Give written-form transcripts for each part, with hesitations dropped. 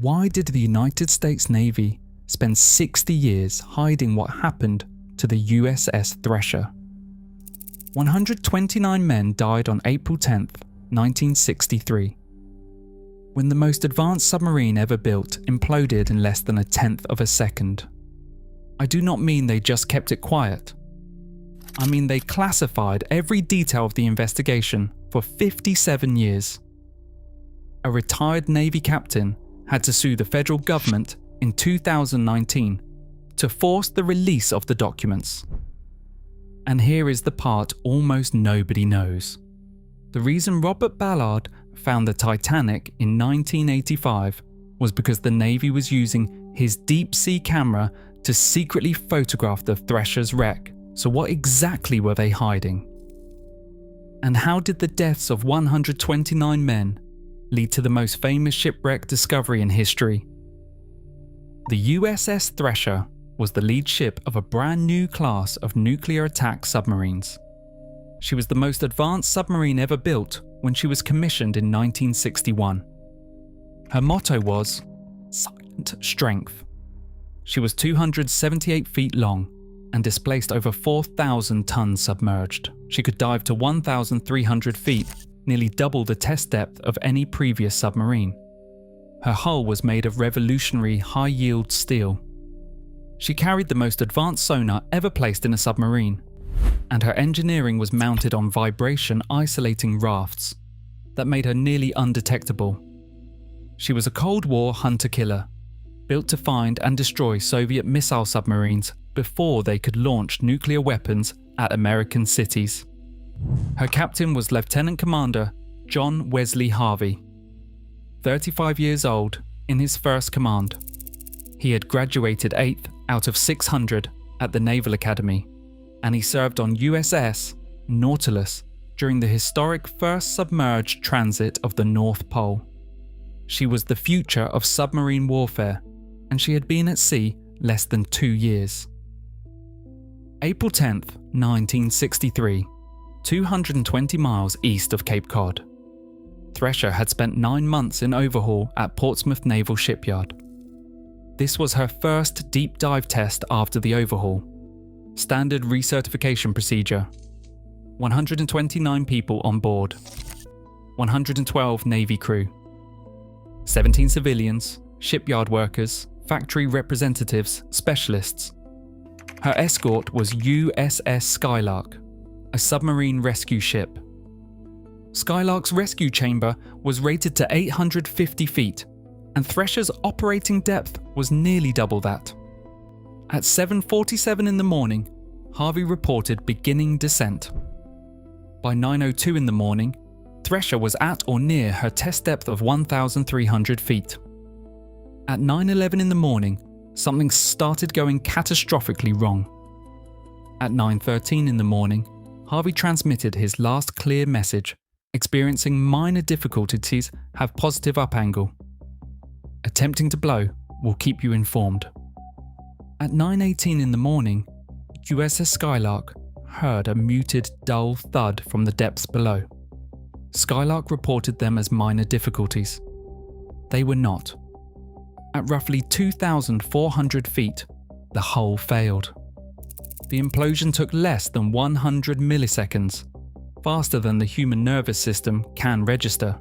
Why did the United States Navy spend 60 years hiding what happened to the USS Thresher? 129 men died on April 10, 1963, when the most advanced submarine ever built imploded in less than a tenth of a second. I do not mean they just kept it quiet. I mean they classified every detail of the investigation for 57 years. A retired Navy captain had to sue the federal government in 2019 to force the release of the documents. And here is the part almost nobody knows. The reason Robert Ballard found the Titanic in 1985 was because the Navy was using his deep-sea camera to secretly photograph the Thresher's wreck. So what exactly were they hiding? And how did the deaths of 129 men lead to the most famous shipwreck discovery in history? The USS Thresher was the lead ship of a brand new class of nuclear attack submarines. She was the most advanced submarine ever built when she was commissioned in 1961. Her motto was Silent Strength. She was 278 feet long and displaced over 4,000 tons submerged. She could dive to 1,300 feet, nearly double the test depth of any previous submarine. Her hull was made of revolutionary high-yield steel. She carried the most advanced sonar ever placed in a submarine, and her engineering was mounted on vibration-isolating rafts that made her nearly undetectable. She was a Cold War hunter-killer, built to find and destroy Soviet missile submarines before they could launch nuclear weapons at American cities. Her captain was Lieutenant Commander John Wesley Harvey, 35 years old, in his first command. He had graduated 8th out of 600 at the Naval Academy, and he served on USS Nautilus during the historic first submerged transit of the North Pole. She was the future of submarine warfare, and she had been at sea less than 2 years. April 10th, 1963, 220 miles east of Cape Cod. Thresher had spent 9 months in overhaul at Portsmouth Naval Shipyard. This was her first deep dive test after the overhaul. Standard recertification procedure. 129 people on board. 112 Navy crew. 17 civilians, shipyard workers, factory representatives, specialists. Her escort was USS Skylark, a submarine rescue ship. Skylark's rescue chamber was rated to 850 feet, and Thresher's operating depth was nearly double that. At 7:47 in the morning, Harvey reported beginning descent. By 9:02 in the morning, Thresher was at or near her test depth of 1,300 feet. At 9:11 in the morning, something started going catastrophically wrong. At 9:13 in the morning, Harvey transmitted his last clear message, experiencing minor difficulties, have positive up angle. Attempting to blow will keep you informed. At 9:18 in the morning, USS Skylark heard a muted, dull thud from the depths below. Skylark reported them as minor difficulties. They were not. At roughly 2,400 feet, the hull failed. The implosion took less than 100 milliseconds, faster than the human nervous system can register.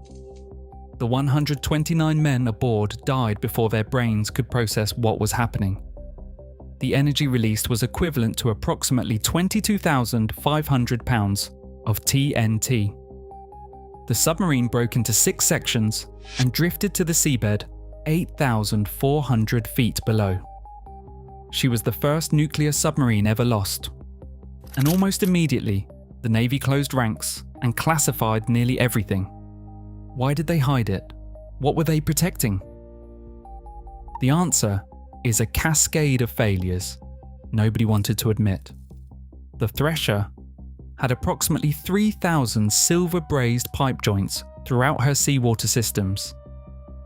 The 129 men aboard died before their brains could process what was happening. The energy released was equivalent to approximately 22,500 pounds of TNT. The submarine broke into 6 sections and drifted to the seabed 8,400 feet below. She was the first nuclear submarine ever lost. And almost immediately, the Navy closed ranks and classified nearly everything. Why did they hide it? What were they protecting? The answer is a cascade of failures nobody wanted to admit. The Thresher had approximately 3,000 silver brazed pipe joints throughout her seawater systems.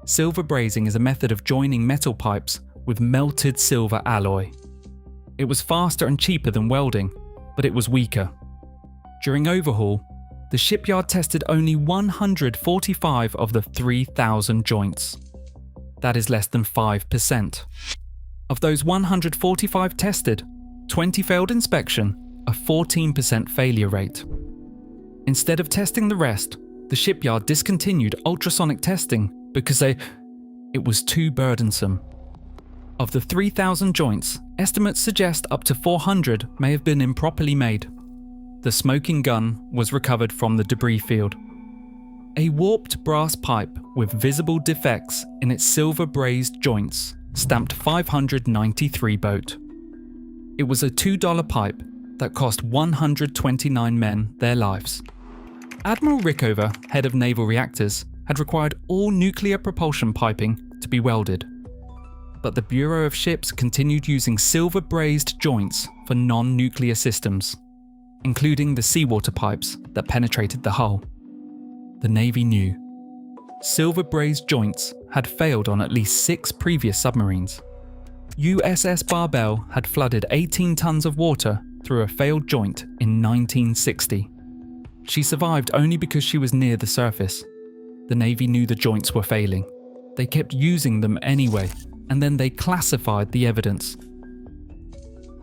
Silver brazing is a method of joining metal pipes with melted silver alloy. It was faster and cheaper than welding, but it was weaker. During overhaul, the shipyard tested only 145 of the 3,000 joints. that is less than 5%. Of those 145 tested, 20 failed inspection, a 14% failure rate. Instead of testing the rest, the shipyard discontinued ultrasonic testing because it was too burdensome. Of the 3,000 joints, estimates suggest up to 400 may have been improperly made. The smoking gun was recovered from the debris field. A warped brass pipe with visible defects in its silver brazed joints stamped 593 boat. It was a $2 pipe that cost 129 men their lives. Admiral Rickover, head of naval reactors, had required all nuclear propulsion piping to be welded. But the Bureau of Ships continued using silver brazed joints for non-nuclear systems, including the seawater pipes that penetrated the hull. The Navy knew. Silver brazed joints had failed on at least 6 previous submarines. USS Barbell had flooded 18 tons of water through a failed joint in 1960. She survived only because she was near the surface. The Navy knew the joints were failing. They kept using them anyway, and then they classified the evidence.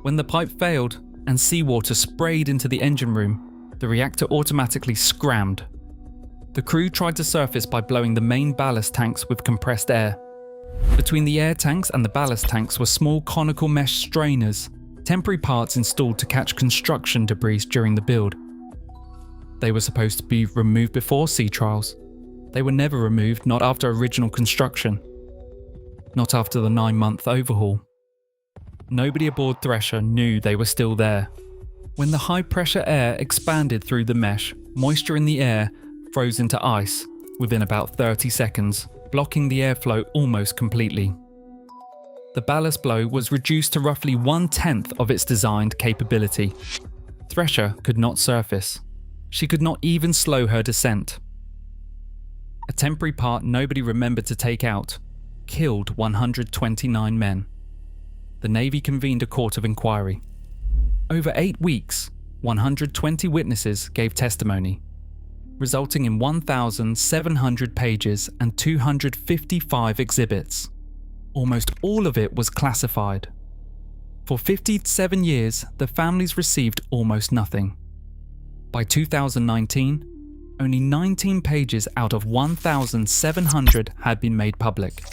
When the pipe failed and seawater sprayed into the engine room, the reactor automatically scrammed. The crew tried to surface by blowing the main ballast tanks with compressed air. Between the air tanks and the ballast tanks were small conical mesh strainers, temporary parts installed to catch construction debris during the build. They were supposed to be removed before sea trials. They were never removed, not after original construction. Not after the 9-month overhaul. Nobody aboard Thresher knew they were still there. When the high-pressure air expanded through the mesh, moisture in the air froze into ice within about 30 seconds, blocking the airflow almost completely. The ballast blow was reduced to roughly 1/10 of its designed capability. Thresher could not surface. She could not even slow her descent. A temporary part nobody remembered to take out killed 129 men. The Navy convened a court of inquiry. Over 8 weeks, 120 witnesses gave testimony, resulting in 1,700 pages and 255 exhibits. Almost all of it was classified. For 57 years, the families received almost nothing. By 2019, only 19 pages out of 1,700 had been made public.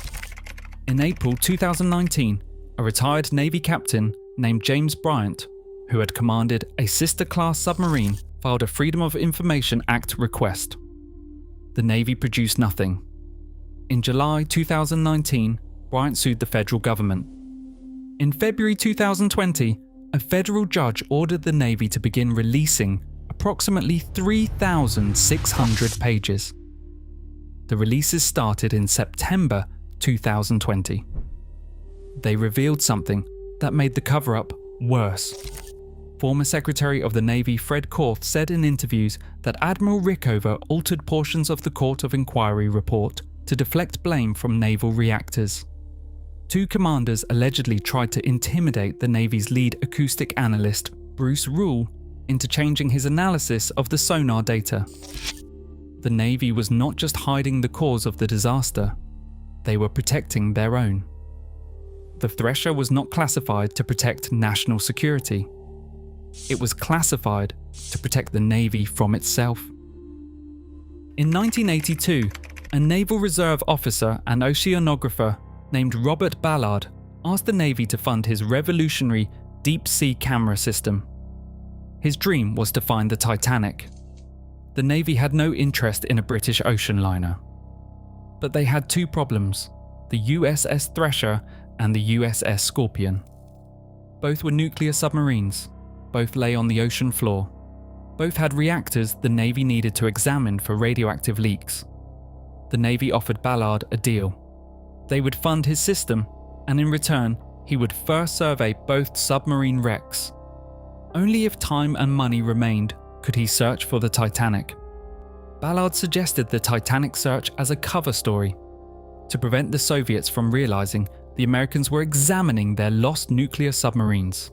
In April 2019, a retired Navy captain named James Bryant, who had commanded a sister-class submarine, filed a Freedom of Information Act request. The Navy produced nothing. In July 2019, Bryant sued the federal government. In February 2020, a federal judge ordered the Navy to begin releasing approximately 3,600 pages. The releases started in September 2020. They revealed something that made the cover-up worse. Former Secretary of the Navy Fred Korth said in interviews that Admiral Rickover altered portions of the Court of Inquiry report to deflect blame from naval reactors. 2 commanders allegedly tried to intimidate the Navy's lead acoustic analyst, Bruce Rule, into changing his analysis of the sonar data. The Navy was not just hiding the cause of the disaster, they were protecting their own. The Thresher was not classified to protect national security. It was classified to protect the Navy from itself. In 1982, a Naval Reserve officer and oceanographer named Robert Ballard asked the Navy to fund his revolutionary deep-sea camera system. His dream was to find the Titanic. The Navy had no interest in a British ocean liner. But they had 2 problems, the USS Thresher and the USS Scorpion. Both were nuclear submarines. Both lay on the ocean floor. Both had reactors the Navy needed to examine for radioactive leaks. The Navy offered Ballard a deal. They would fund his system, and in return, he would first survey both submarine wrecks. Only if time and money remained could he search for the Titanic. Ballard suggested the Titanic search as a cover story, to prevent the Soviets from realizing the Americans were examining their lost nuclear submarines.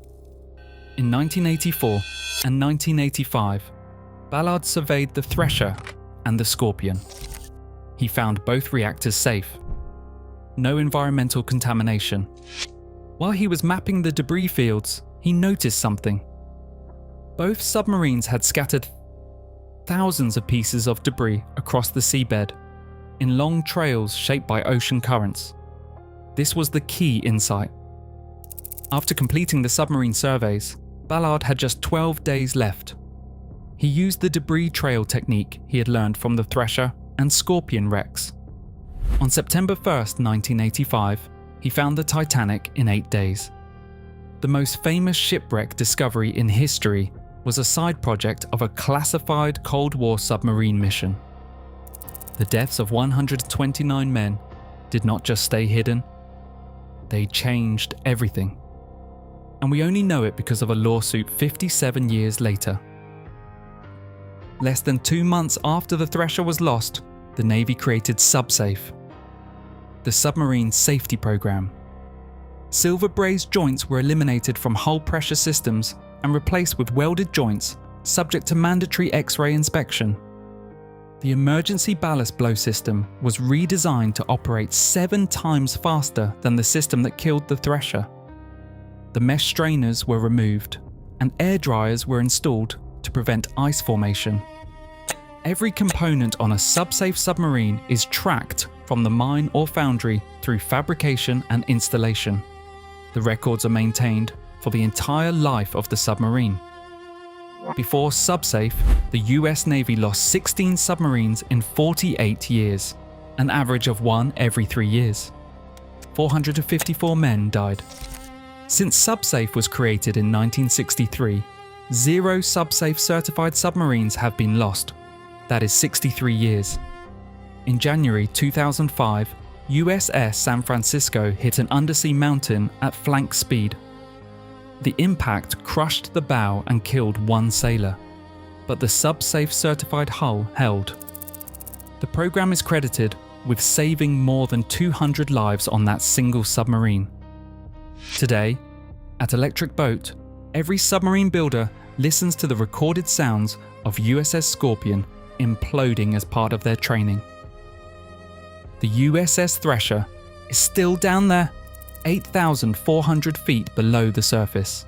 In 1984 and 1985, Ballard surveyed the Thresher and the Scorpion. He found both reactors safe. no environmental contamination. While he was mapping the debris fields, he noticed something. Both submarines had scattered thousands of pieces of debris across the seabed, in long trails shaped by ocean currents. This was the key insight. After completing the submarine surveys, Ballard had just 12 days left. He used the debris trail technique he had learned from the Thresher and Scorpion wrecks. On September 1st, 1985, he found the Titanic in 8 days. The most famous shipwreck discovery in history was a side project of a classified Cold War submarine mission. The deaths of 129 men did not just stay hidden, they changed everything. And we only know it because of a lawsuit 57 years later. Less than 2 months after the Thresher was lost, the Navy created SubSafe, the submarine safety program. Silver brazed joints were eliminated from hull pressure systems and replaced with welded joints subject to mandatory X-ray inspection. The emergency ballast blow system was redesigned to operate 7 times faster than the system that killed the Thresher. The mesh strainers were removed and air dryers were installed to prevent ice formation. Every component on a SubSafe submarine is tracked from the mine or foundry through fabrication and installation. The records are maintained for the entire life of the submarine. Before SubSafe, the US Navy lost 16 submarines in 48 years, an average of 1 every 3 years. 454 men died. Since SubSafe was created in 1963, 0 SubSafe certified submarines have been lost. That is 63 years. In January 2005, USS San Francisco hit an undersea mountain at flank speed. The impact crushed the bow and killed 1 sailor, but the SubSafe certified hull held. The program is credited with saving more than 200 lives on that single submarine. Today, at Electric Boat, every submarine builder listens to the recorded sounds of USS Scorpion imploding as part of their training. The USS Thresher is still down there, 8,400 feet below the surface,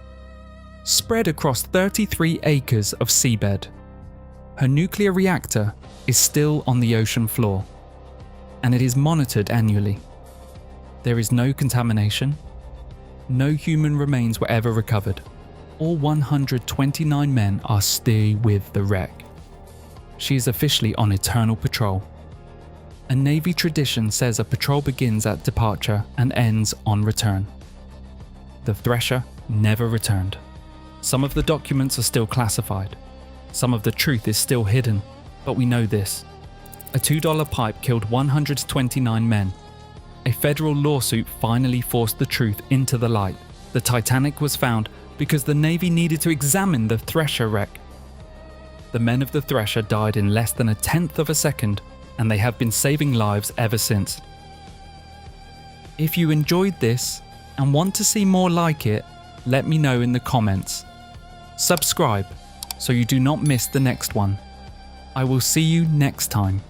spread across 33 acres of seabed. Her nuclear reactor is still on the ocean floor, and it is monitored annually. There is no contamination. No human remains were ever recovered. All 129 men are still with the wreck. She is officially on eternal patrol. A Navy tradition says a patrol begins at departure and ends on return. The Thresher never returned. Some of the documents are still classified. Some of the truth is still hidden, but we know this. A $2 pipe killed 129 men. A federal lawsuit finally forced the truth into the light. The Titanic was found because the Navy needed to examine the Thresher wreck. The men of the Thresher died in less than 1/10 of a second, and they have been saving lives ever since. If you enjoyed this and want to see more like it, let me know in the comments. Subscribe so you do not miss the next one. I will see you next time.